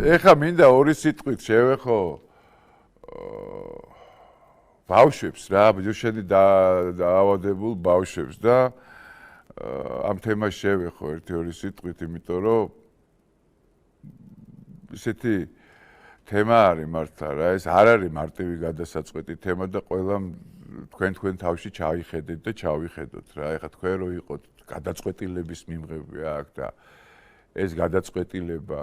ეხა მინდა ორი სიტყვით შევეხო ბავშვებს რა, ბიჭები დაავადებულ ბავშვებს და ამ თემას შევეხო ერთი-ორი სიტყვით, იმიტომ რომ ისეთი თემა არის მართლა რა, ეს არ არის მარტივი გადასაწყვეტი თემა და ყველამ თქვენ თავში ჩავიხედეთ და ჩავიხედოთ რა. ეხლა თქვენ რო იყოთ გადაწყვეტილების მიმღები აქ და ეს გადაწყვეტილება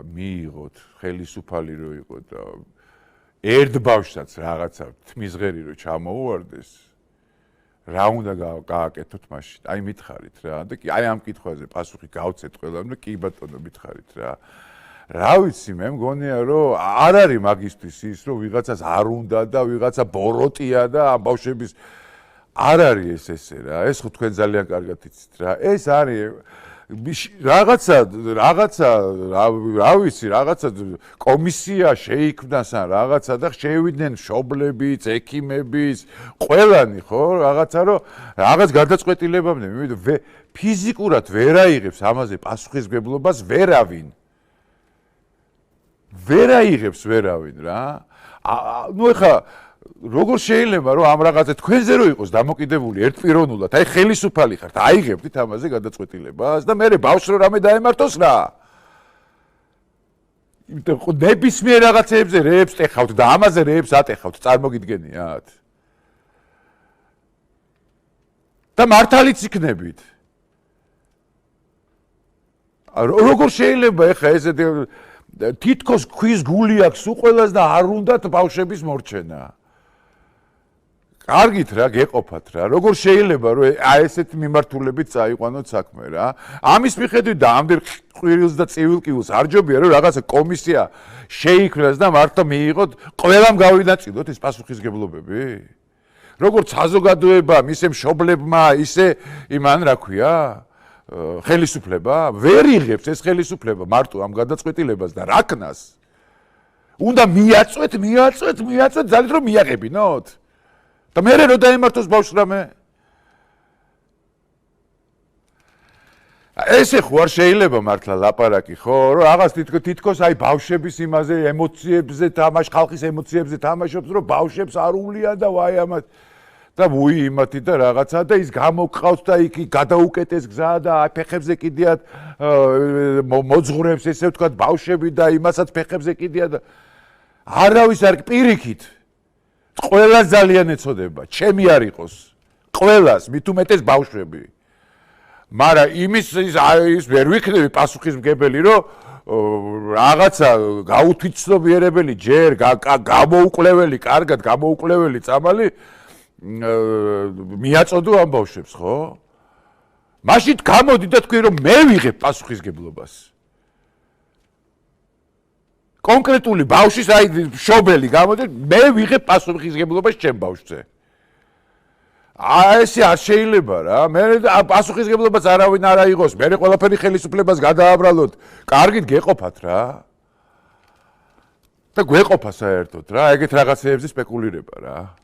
მიიღოთ, ხელისუფალი რო იყოთ და ერთ ბავშვსაც რაღაცა თმისღერი რო ჩამოუვარდეს, რა უნდა გააკეთოთ მაშინ? აი მითხარით რა. და აი ამ კითხვაზე პასუხი გავცეთ ყველამ და კი ბატონო მითხარით რა. რა ვიცი, მე მგონია რომ არ არის მაგისტრის ის რომ ვიღაცას არ უნდა და ვიღაცა ბოროტია და ამ ბავშვების არ არის ესე რა. ეს ხო თქვენ ძალიან კარგად იცით რა. ეს არის რაღაცა რა ვიცი, რაღაცა კომისია შეიქმნას ან რაღაცა და შევიდნენ მშობლებიც, ექიმებიც, ყველანი ხო, რაღაცა რომ რაღაც გადაწყვეტილებამდე მივიდა, ფიზიკურად ვერ აიღებს ამაზე პასუხისმგებლობას ვერავინ. ვერ აიღებს ვერავინ რა. ნუ ეხა როგორ შეიძლება რომ ამ რაღაცა თქვენზე რო იყოს დამოკიდებული ერთპიროვნულად, აი ხელისუფალი ხართ, აიღებდით ამაზე გადაწყვეტილებას და მე ბავშვს რო რამე დაემართოს რა. იმიტომ რომ ნებისმიერ რაღაცეებზე რეებს ტეხავთ და ამაზე რეებს ატეხავთ, წარმოგიდგენიათ? და მართალიც იქნებით. როგორ შეიძლება ეხა ესეთი თითქოს ქვის გული აქვს უყველას და არ უნდათ ბავშვების მორჩენა. კარგით რა, გეყოფათ რა. როგორ შეიძლება რომ ესეთ მიმართულებით წაიყვანოთ საქმე რა. ამის მიხედვით და ამდენ ყვირილს და ცივილკიულს არ ჯობია რომ რაღაცა კომისია შეიქმნას და მართლა მიიღოთ, ყველამ გავინაწილოთ ეს პასუხისმგებლობები. როგორც საზოგადოებამ, ისე მშობლებმა, ისე იმან რა ქვია? ხელისუფლება ვერ იღებს ეს ხელისუფლება მარტო ამ გადაწყვეტილებას და რაკნას უნდა მიაწვეთ ძალით რომ მიაღებინოთ და მე რო დაემართოს ბავშვს რამე ესე ხო არ შეიძლება მართლა ლაპარაკი ხო რომ რაღაც თითქოს აი ბავშვების იმაზე ემოციებზე თამაშ ხალხის ემოციებზე თამაშობს რომ ბავშვებს არ უვლიან და ვაი ამათ და ვუი იმათი და რაღაცა და ის გამოგყავთ და იქ გადაუკეტეს გზა და აი ფეხებზე კიდიათ მოძღვრებს ესე ვთქვათ ბავშვები და იმასაც ფეხებზე კიდიათ და არავის არ პირიქით ყველას ძალიან ეცოდება ჩემი არ იყოს ყველას მით უმეტეს ბავშვები მაგრამ იმის ვერ ვიქნები პასუხისმგებელი რომ რაღაცა გაუთვითცნობიერებელი ჯერ გამოუკლეველი კარგად გამოუკლეველი წამალი მიაწოდო ამ ბავშვებს, ხო? მაშინ გამოდი და თქვი რომ მე ვიღებ პასუხისმგებლობას. კონკრეტული ბავშვის აი მშობელი გამოდი, მე ვიღებ პასუხისმგებლობას ჩემ ბავშვზე. ესე არ შეიძლება რა. მე პასუხისმგებლობას არავინ არ აიღოს. მე ყველაფერი ხელისუფლებას გადააბრალოთ. კარგით გეყოფათ რა. და გვეყოფა საერთოდ რა, ეგეთ რაღაცეებზე სპეკულირება რა.